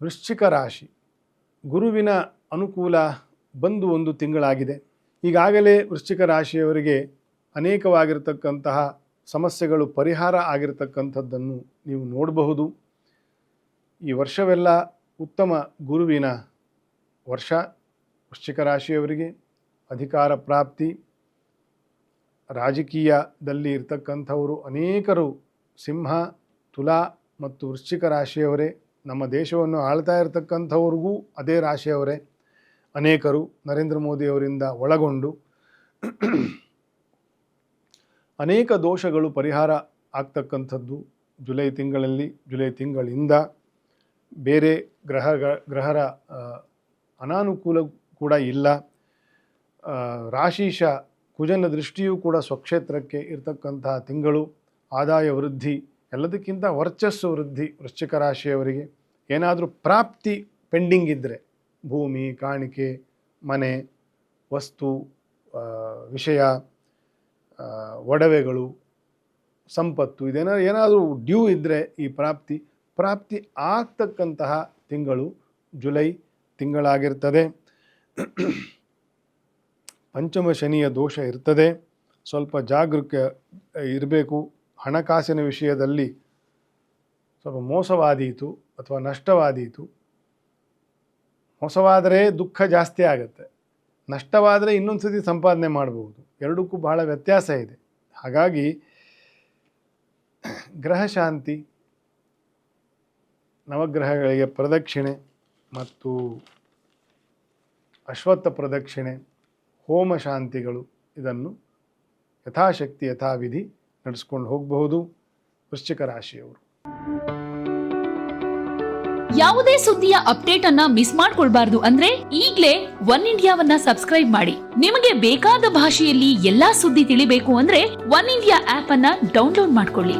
ವೃಶ್ಚಿಕ ರಾಶಿ, ಗುರುವಿನ ಅನುಕೂಲ ಬಂದು ಒಂದು ತಿಂಗಳಾಗಿದೆ. ಈಗಾಗಲೇ ವೃಶ್ಚಿಕ ರಾಶಿಯವರಿಗೆ ಅನೇಕವಾಗಿರ್ತಕ್ಕಂತಹ ಸಮಸ್ಯೆಗಳು ಪರಿಹಾರ ಆಗಿರತಕ್ಕಂಥದ್ದನ್ನು ನೀವು ನೋಡಬಹುದು. ಈ ವರ್ಷವೆಲ್ಲ ಉತ್ತಮ ಗುರುವಿನ ವರ್ಷ. ವೃಶ್ಚಿಕ ರಾಶಿಯವರಿಗೆ ಅಧಿಕಾರ ಪ್ರಾಪ್ತಿ, ರಾಜಕೀಯದಲ್ಲಿ ಇರ್ತಕ್ಕಂಥವರು ಅನೇಕರು ಸಿಂಹ, ತುಲಾ ಮತ್ತು ವೃಶ್ಚಿಕ ರಾಶಿಯವರೇ. ನಮ್ಮ ದೇಶವನ್ನು ಆಳ್ತಾ ಇರತಕ್ಕಂಥವ್ರಿಗೂ ಅದೇ ರಾಶಿಯವರೇ ಅನೇಕರು, ನರೇಂದ್ರ ಮೋದಿಯವರಿಂದ ಒಳಗೊಂಡು ಅನೇಕ ದೋಷಗಳು ಪರಿಹಾರ ಆಗ್ತಕ್ಕಂಥದ್ದು ಜುಲೈ ತಿಂಗಳಿಂದ. ಬೇರೆ ಗ್ರಹರ ಅನಾನುಕೂಲ ಕೂಡ ಇಲ್ಲ. ರಾಶೀಶ ಕುಜನ ದೃಷ್ಟಿಯೂ ಕೂಡ ಸ್ವಕ್ಷೇತ್ರಕ್ಕೆ ಇರತಕ್ಕಂತಹ ತಿಂಗಳು. ಆದಾಯ ವೃದ್ಧಿ, ಎಲ್ಲದಕ್ಕಿಂತ ವರ್ಚಸ್ಸು ವೃದ್ಧಿ. ವೃಶ್ಚಿಕ ರಾಶಿಯವರಿಗೆ ಏನಾದರೂ ಪ್ರಾಪ್ತಿ ಪೆಂಡಿಂಗ್ ಇದ್ದರೆ, ಭೂಮಿ, ಕಾಣಿಕೆ, ಮನೆ, ವಸ್ತು, ವಿಷಯ, ಒಡವೆಗಳು, ಸಂಪತ್ತು, ಏನಾದರೂ ಡ್ಯೂ ಇದ್ದರೆ ಈ ಪ್ರಾಪ್ತಿ ಆಗ್ತಕ್ಕಂತಹ ತಿಂಗಳು ಜುಲೈ ತಿಂಗಳಾಗಿರ್ತದೆ. ಪಂಚಮ ಶನಿಯ ದೋಷ ಇರ್ತದೆ. ಸ್ವಲ್ಪ ಜಾಗರೂಕ ಇರಬೇಕು. ಹಣಕಾಸಿನ ವಿಷಯದಲ್ಲಿ ಸ್ವಲ್ಪ ಮೋಸವಾದೀತು ಅಥವಾ ನಷ್ಟವಾದೀತು. ಮೋಸವಾದರೆ ದುಃಖ ಜಾಸ್ತಿ ಆಗುತ್ತೆ, ನಷ್ಟವಾದರೆ ಇನ್ನೊಂದು ಸತಿ ಸಂಪಾದನೆ ಮಾಡಬಹುದು. ಎರಡಕ್ಕೂ ಬಹಳ ವ್ಯತ್ಯಾಸ ಇದೆ. ಹಾಗಾಗಿ ಗ್ರಹ ಶಾಂತಿ, ನವಗ್ರಹಗಳಿಗೆ ಪ್ರದಕ್ಷಿಣೆ ಮತ್ತು ಅಶ್ವತ್ಥ ಪ್ರದಕ್ಷಿಣೆ, ಹೋಮ ಶಾಂತಿಗಳು, ಇದನ್ನು ಯಥಾಶಕ್ತಿ ಯಥಾವಿಧಿ ನಡೆಸ್ಕೊಂಡು ಹೋಗಬಹುದು ವೃಶ್ಚಿಕ ರಾಶಿಯವರು. ಯಾವುದೇ ಸುದ್ದಿಯ ಅಪ್ಡೇಟ್ ಅನ್ನ ಮಿಸ್ ಮಾಡ್ಕೊಳ್ಬಾರ್ದು ಅಂದ್ರೆ ಈಗ್ಲೇ ಒನ್ ಇಂಡಿಯಾವನ್ನ ಸಬ್ಸ್ಕ್ರೈಬ್ ಮಾಡಿ. ನಿಮಗೆ ಬೇಕಾದ ಭಾಷೆಯಲ್ಲಿ ಎಲ್ಲಾ ಸುದ್ದಿ ತಿಳಿಬೇಕು ಅಂದ್ರೆ ಒನ್ ಇಂಡಿಯಾ ಆಪ್ ಅನ್ನ ಡೌನ್ಲೋಡ್ ಮಾಡ್ಕೊಳ್ಳಿ.